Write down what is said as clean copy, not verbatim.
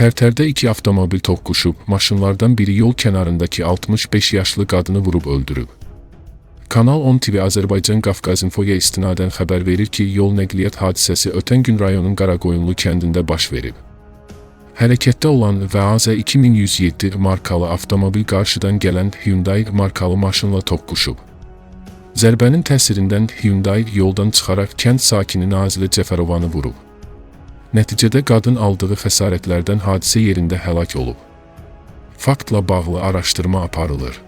Tərtərdə iki avtomobil toqquşub, maşınlardan biri yol kənarındakı 65 yaşlı qadını vurub öldürüb. Kanal 10 TV Azərbaycan Qafqaz İnfoya istinadən xəbər verir ki, yol nəqliyyat hadisəsi ötən gün rayonun Qaraqoyunlu kəndində baş verib. Hərəkətdə olan və AZ 2107 markalı avtomobil qarşıdan gələn Hyundai markalı maşınla toqquşub. Zərbənin təsirindən Hyundai yoldan çıxaraq kənd sakini Nazilə Cəfərovanı vurub. Nəticədə qadın aldığı xəsarətlərdən hadisə yerində həlak olub. Faktla bağlı araşdırma aparılır.